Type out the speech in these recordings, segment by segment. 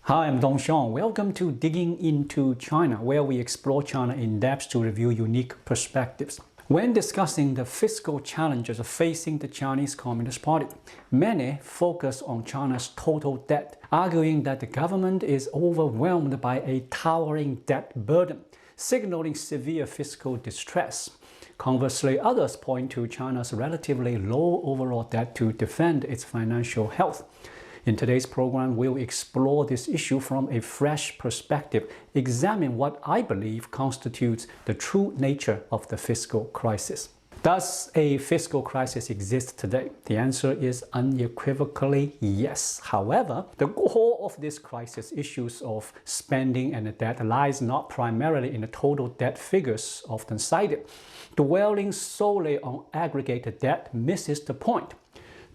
Hi, I'm Dongxiang. Welcome to Digging into China, where we explore China in depth to review unique perspectives. When discussing the fiscal challenges facing the Chinese Communist Party, many focus on China's total debt, arguing that the government is overwhelmed by a towering debt burden, signaling severe fiscal distress. Conversely, others point to China's relatively low overall debt to defend its financial health. In today's program, we'll explore this issue from a fresh perspective, examine what I believe constitutes the true nature of the fiscal crisis. Does a fiscal crisis exist today? The answer is unequivocally yes. However, the core of this crisis, issues of spending and debt, lies not primarily in the total debt figures often cited. Dwelling solely on aggregated debt misses the point.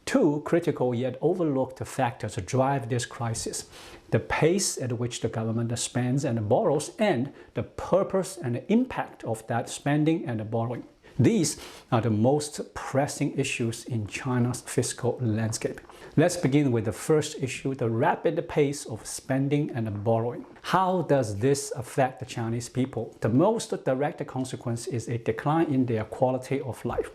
Two critical yet overlooked factors drive this crisis: the pace at which the government spends and borrows, and the purpose and impact of that spending and borrowing. These are the most pressing issues in China's fiscal landscape. Let's begin with the first issue, the rapid pace of spending and borrowing. How does this affect the Chinese people? The most direct consequence is a decline in their quality of life.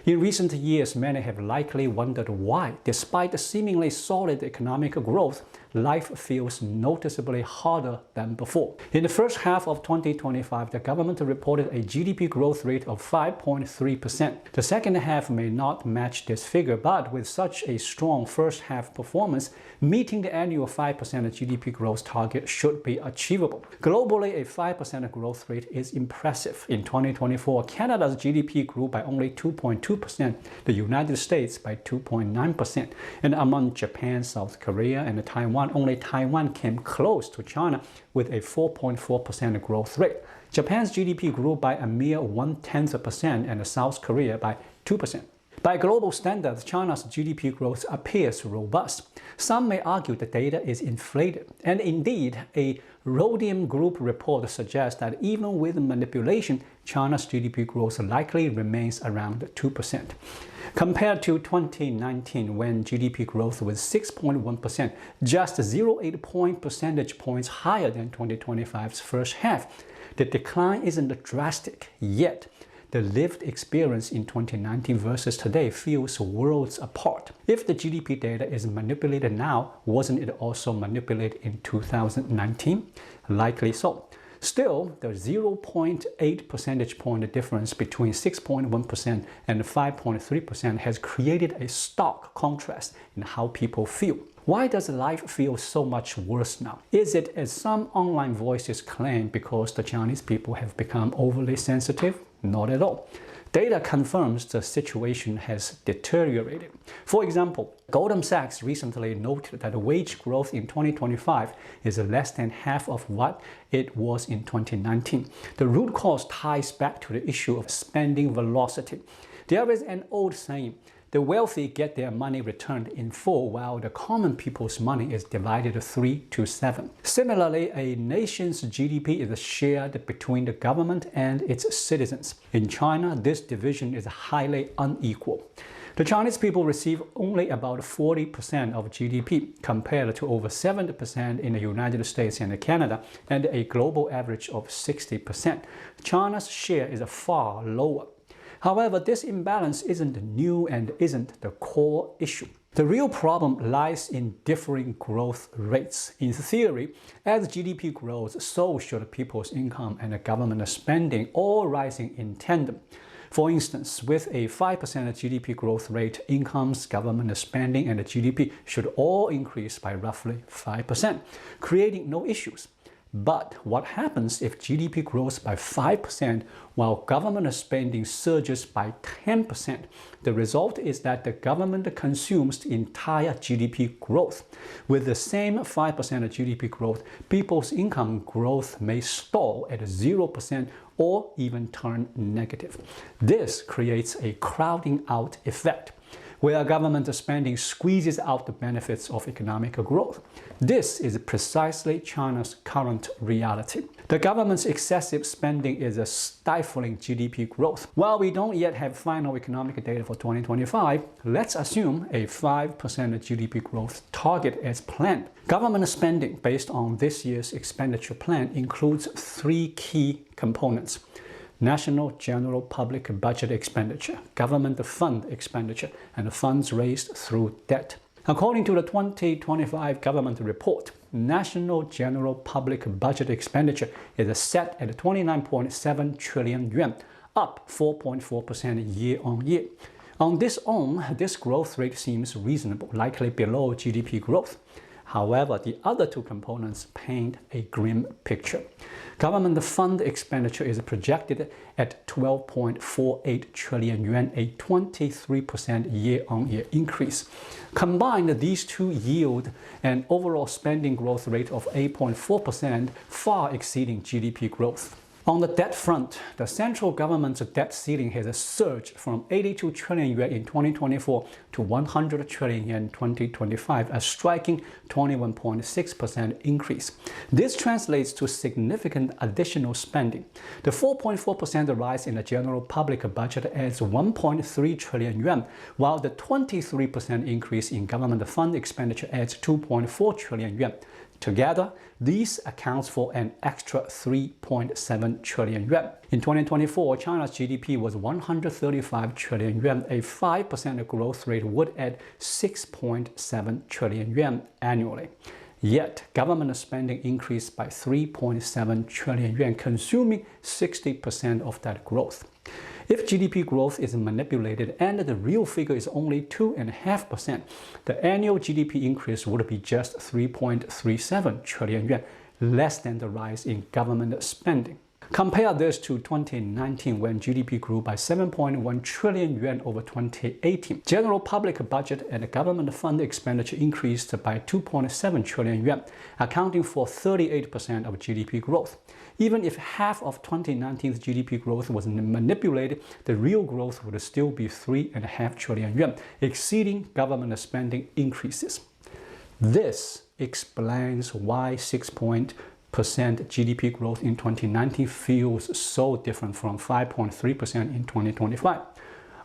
In recent years, many have likely wondered why, despite the seemingly solid economic growth, life feels noticeably harder than before. In the first half of 2025, the government reported a GDP growth rate of 5.3%. The second half may not match this figure, but with such a strong first half performance, meeting the annual 5% GDP growth target should be achievable. Globally, a 5% growth rate is impressive. In 2024, Canada's GDP grew by only 2.2%, the United States by 2.9%, and among Japan, South Korea, and Taiwan, only Taiwan came close to China with a 4.4% growth rate. Japan's GDP grew by a mere 0.1%, and South Korea by 2%. By global standards, China's GDP growth appears robust. Some may argue the data is inflated, and indeed, a Rhodium Group report suggests that even with manipulation, China's GDP growth likely remains around 2%. Compared to 2019, when GDP growth was 6.1%, just 0.8 percentage points higher than 2025's first half, the decline isn't drastic yet. The lived experience in 2019 versus today feels worlds apart. If the GDP data is manipulated now, wasn't it also manipulated in 2019? Likely so. Still, the 0.8 percentage point difference between 6.1% and 5.3% has created a stark contrast in how people feel. Why does life feel so much worse now? Is it, as some online voices claim, because the Chinese people have become overly sensitive? Not at all. Data confirms the situation has deteriorated. For example, Goldman Sachs recently noted that wage growth in 2025 is less than half of what it was in 2019. The root cause ties back to the issue of spending velocity. There is an old saying: the wealthy get their money returned in full, while the common people's money is divided 3 to 7. Similarly, a nation's GDP is shared between the government and its citizens. In China, this division is highly unequal. The Chinese people receive only about 40% of GDP, compared to over 70% in the United States and Canada, and a global average of 60%. China's share is far lower. However, this imbalance isn't new and isn't the core issue. The real problem lies in differing growth rates. In theory, as GDP grows, so should people's income and government spending all rising in tandem. For instance, with a 5% GDP growth rate, incomes, government spending, and GDP should all increase by roughly 5%, creating no issues. But what happens if GDP grows by 5% while government spending surges by 10%? The result is that the government consumes the entire GDP growth. With the same 5% GDP growth, people's income growth may stall at 0% or even turn negative. This creates a crowding out effect. where government spending squeezes out the benefits of economic growth. This is precisely China's current reality. The government's excessive spending is stifling GDP growth. While we don't yet have final economic data for 2025, let's assume a 5% GDP growth target as planned. Government spending based on this year's expenditure plan includes three key components: National General Public Budget expenditure, government fund expenditure, and funds raised through debt. According to the 2025 government report, National General Public Budget expenditure is set at 29.7 trillion yuan, up 4.4% year-on-year. On this own, this growth rate seems reasonable, likely below GDP growth. However, the other two components paint a grim picture. Government fund expenditure is projected at 12.48 trillion yuan, a 23% year-on-year increase. Combined, these two yield an overall spending growth rate of 8.4%, far exceeding GDP growth. On the debt front, the central government's debt ceiling has surged from 82 trillion yuan in 2024 to 100 trillion yuan in 2025, a striking 21.6% increase. This translates to significant additional spending. The 4.4% rise in the general public budget adds 1.3 trillion yuan, while the 23% increase in government fund expenditure adds 2.4 trillion yuan. Together, these accounts for an extra 3.7 trillion yuan. In 2024, China's GDP was 135 trillion yuan. A 5% growth rate would add 6.7 trillion yuan annually. Yet, government spending increased by 3.7 trillion yuan, consuming 60% of that growth. If GDP growth is manipulated and the real figure is only 2.5%, the annual GDP increase would be just 3.37 trillion yuan, less than the rise in government spending. Compare this to 2019, when GDP grew by 7.1 trillion yuan over 2018. General public budget and government fund expenditure increased by 2.7 trillion yuan, accounting for 38% of GDP growth. Even if half of 2019's GDP growth was manipulated, the real growth would still be 3.5 trillion yuan, exceeding government spending increases. This explains why 6% GDP growth in 2019 feels so different from 5.3% in 2025.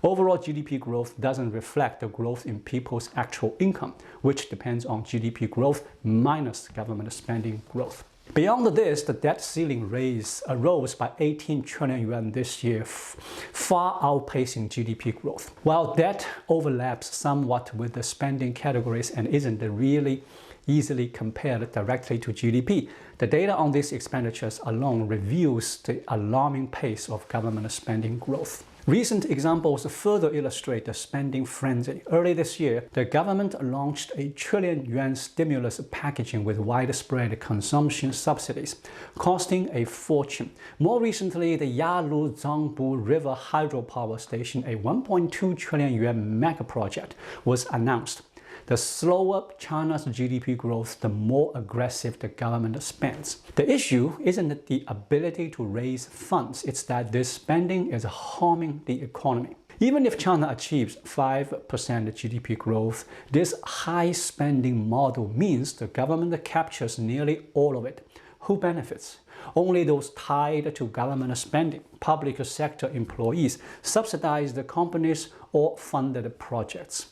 Overall GDP growth doesn't reflect the growth in people's actual income, which depends on GDP growth minus government spending growth. Beyond this, the debt ceiling rose by 18 trillion yuan this year, far outpacing GDP growth. While debt overlaps somewhat with the spending categories and isn't really easily compared directly to GDP, the data on these expenditures alone reveals the alarming pace of government spending growth. Recent examples further illustrate the spending frenzy. Early this year, the government launched a trillion yuan stimulus package with widespread consumption subsidies, costing a fortune. More recently, the Yarlung Tsangpo river hydropower station, a 1.2 trillion yuan mega project, was announced. The slower China's GDP growth, the more aggressive the government spends. The issue isn't the ability to raise funds, it's that this spending is harming the economy. Even if China achieves 5% GDP growth, this high spending model means the government captures nearly all of it. Who benefits? Only those tied to government spending, public sector employees, subsidized companies, or funded projects.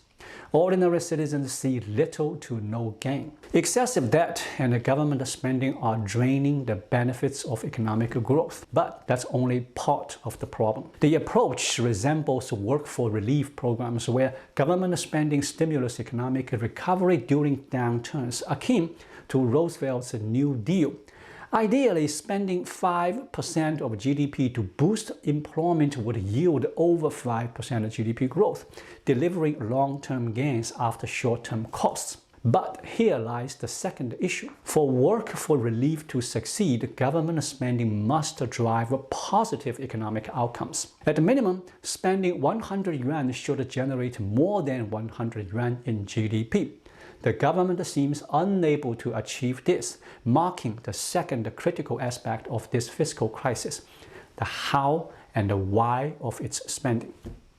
Ordinary citizens see little to no gain. Excessive debt and government spending are draining the benefits of economic growth, but that's only part of the problem. The approach resembles workforce relief programs where government spending stimulates economic recovery during downturns, akin to Roosevelt's New Deal. Ideally, spending 5% of GDP to boost employment would yield over 5% GDP growth, delivering long-term gains after short-term costs. But here lies the second issue. For workforce relief to succeed, government spending must drive positive economic outcomes. At the minimum, spending 100 yuan should generate more than 100 yuan in GDP. The government seems unable to achieve this, marking the second critical aspect of this fiscal crisis, the how and the why of its spending.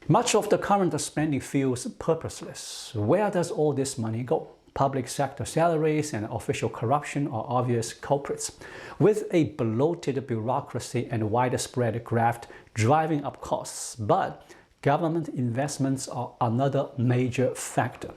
Much of the current spending feels purposeless. Where does all this money go? Public sector salaries and official corruption are obvious culprits, with a bloated bureaucracy and widespread graft driving up costs. But government investments are another major factor.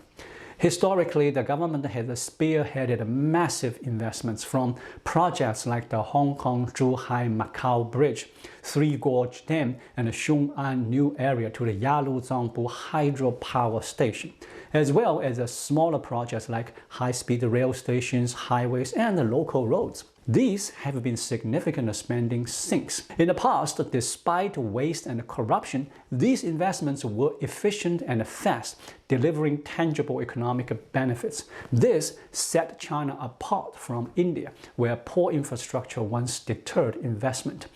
Historically, the government has spearheaded massive investments from projects like the Hong Kong-Zhuhai-Macau Bridge, Three Gorge Dam, and the Xiong'an New Area to the Yarlung Tsangpo hydropower station, as well as smaller projects like high-speed rail stations, highways, and local roads. These have been significant spending sinks. In the past, despite waste and corruption, these investments were efficient and fast, delivering tangible economic benefits. This set China apart from India, where poor infrastructure once deterred investment,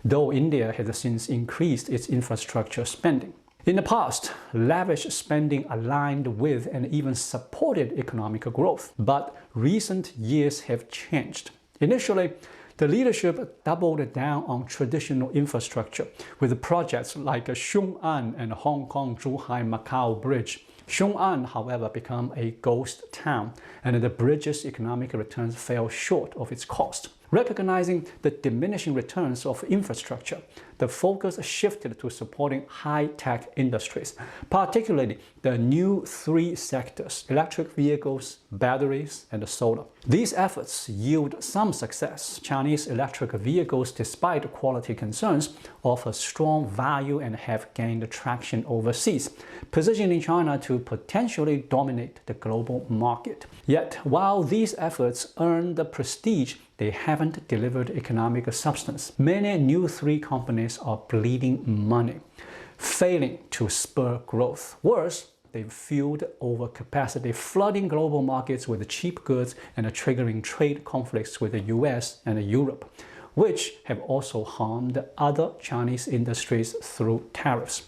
though India has since increased its infrastructure spending. In the past, lavish spending aligned with and even supported economic growth, but recent years have changed. Initially, the leadership doubled down on traditional infrastructure with projects like Xiong'an and Hong Kong-Zhuhai-Macau Bridge. Xiong'an, however, became a ghost town, and the bridge's economic returns fell short of its cost. Recognizing the diminishing returns of infrastructure, the focus shifted to supporting high-tech industries, particularly the new three sectors: electric vehicles, batteries, and solar. These efforts yield some success. Chinese electric vehicles, despite quality concerns, offer strong value and have gained traction overseas, positioning China to potentially dominate the global market. Yet, while these efforts earn the prestige, they haven't delivered economic substance. Many new three companies are bleeding money, failing to spur growth. Worse, they've fueled overcapacity, flooding global markets with cheap goods and triggering trade conflicts with the US and Europe, which have also harmed other Chinese industries through tariffs.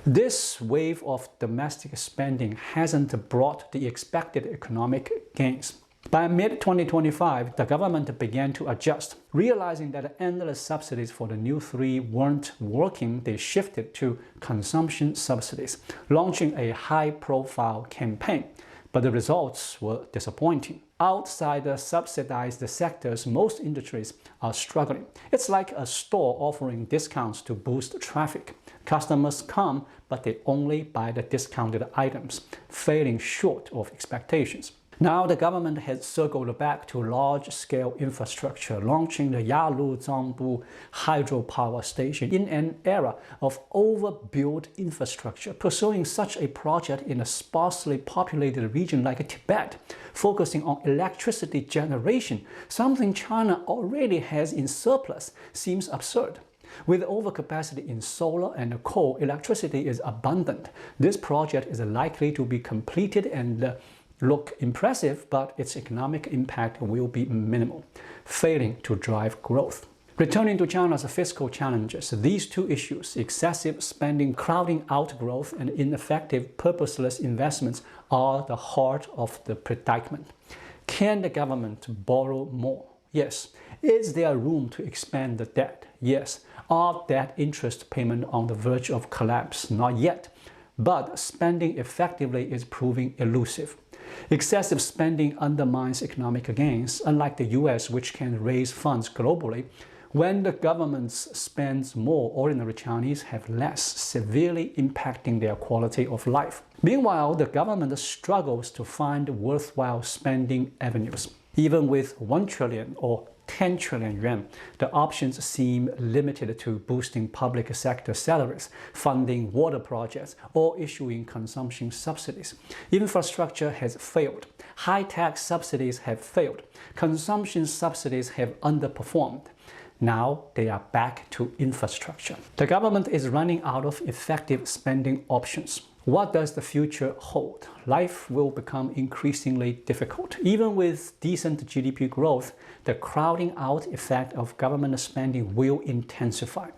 This wave of domestic spending hasn't brought the expected economic gains. By mid-2025, the government began to adjust. Realizing that endless subsidies for the new three weren't working, they shifted to consumption subsidies, launching a high-profile campaign. But the results were disappointing. Outside the subsidized sectors, most industries are struggling. It's like a store offering discounts to boost traffic. Customers come, but they only buy the discounted items, falling short of expectations. Now the government has circled back to large-scale infrastructure, launching the Yarlung Tsangpo hydropower station in an era of overbuilt infrastructure, pursuing such a project in a sparsely populated region like Tibet, focusing on electricity generation, something China already has in surplus, seems absurd. With overcapacity in solar and coal, electricity is abundant. This project is likely to be completed and look impressive, but its economic impact will be minimal, failing to drive growth. Returning to China's fiscal challenges, these two issues, excessive spending crowding out growth and ineffective purposeless investments, are the heart of the predicament. Can the government borrow more? Yes. Is there room to expand the debt? Yes. Are debt interest payments on the verge of collapse? Not yet. But spending effectively is proving elusive. Excessive spending undermines economic gains, unlike the US, which can raise funds globally. When the government spends more, ordinary Chinese have less, severely impacting their quality of life. Meanwhile, the government struggles to find worthwhile spending avenues. Even with 1 trillion or 10 trillion yuan, the options seem limited to boosting public sector salaries, funding water projects, or issuing consumption subsidies. Infrastructure has failed. High-tech subsidies have failed. Consumption subsidies have underperformed. Now they are back to infrastructure. The government is running out of effective spending options. What does the future hold? Life will become increasingly difficult. Even with decent GDP growth, the crowding out effect of government spending will intensify.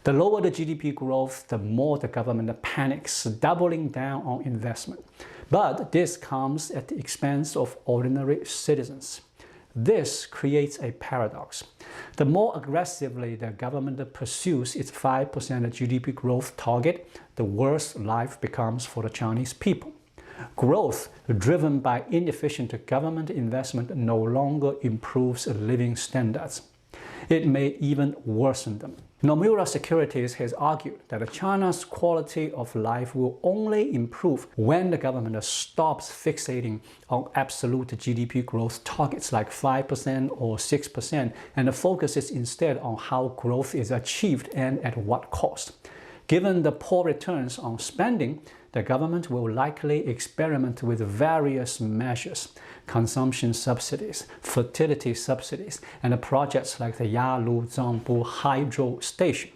The lower the GDP growth, the more the government panics, doubling down on investment. But this comes at the expense of ordinary citizens. This creates a paradox. The more aggressively the government pursues its 5% GDP growth target, the worse life becomes for the Chinese people. Growth driven by inefficient government investment no longer improves living standards. It may even worsen them. Nomura Securities has argued that China's quality of life will only improve when the government stops fixating on absolute GDP growth targets like 5% or 6% and focuses instead on how growth is achieved and at what cost. Given the poor returns on spending, the government will likely experiment with various measures, consumption subsidies, fertility subsidies, and projects like the Yarlung Tsangpo hydro station.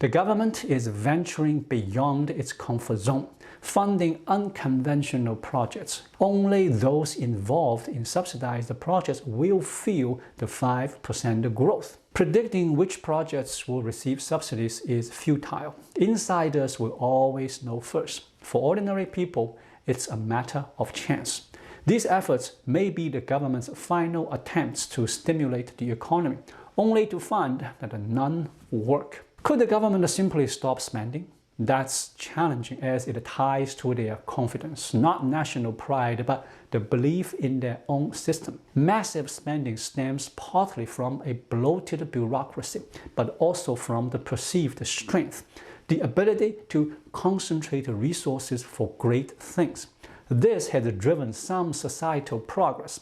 The government is venturing beyond its comfort zone, funding unconventional projects. Only those involved in subsidized projects will feel the 5% growth. Predicting which projects will receive subsidies is futile. Insiders will always know first. For ordinary people, it's a matter of chance. These efforts may be the government's final attempts to stimulate the economy, only to find that none work. Could the government simply stop spending? That's challenging as it ties to their confidence, not national pride, but the belief in their own system. Massive spending stems partly from a bloated bureaucracy, but also from the perceived strength, the ability to concentrate resources for great things. This has driven some societal progress.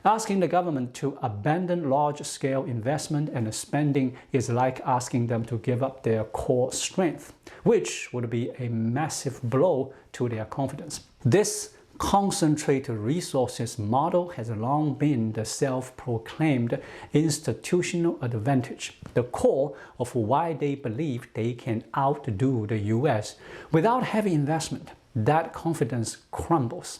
Asking the government to abandon large-scale investment and spending is like asking them to give up their core strength, which would be a massive blow to their confidence. This concentrated resources model has long been the self-proclaimed institutional advantage, the core of why they believe they can outdo the US. Without heavy investment, that confidence crumbles.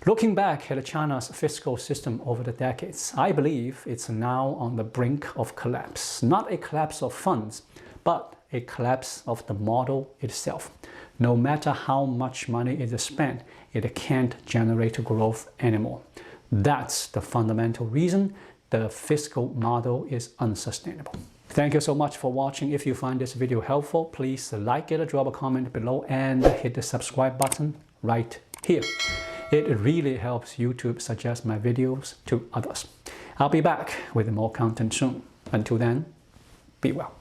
Looking back at China's fiscal system over the decades, I believe it's now on the brink of collapse. Not a collapse of funds, but a collapse of the model itself. No matter how much money is spent, it can't generate growth anymore. That's the fundamental reason the fiscal model is unsustainable. Thank you so much for watching. If you find this video helpful, please like it, drop a comment below, and hit the subscribe button right here. It really helps YouTube suggest my videos to others. I'll be back with more content soon. Until then, be well.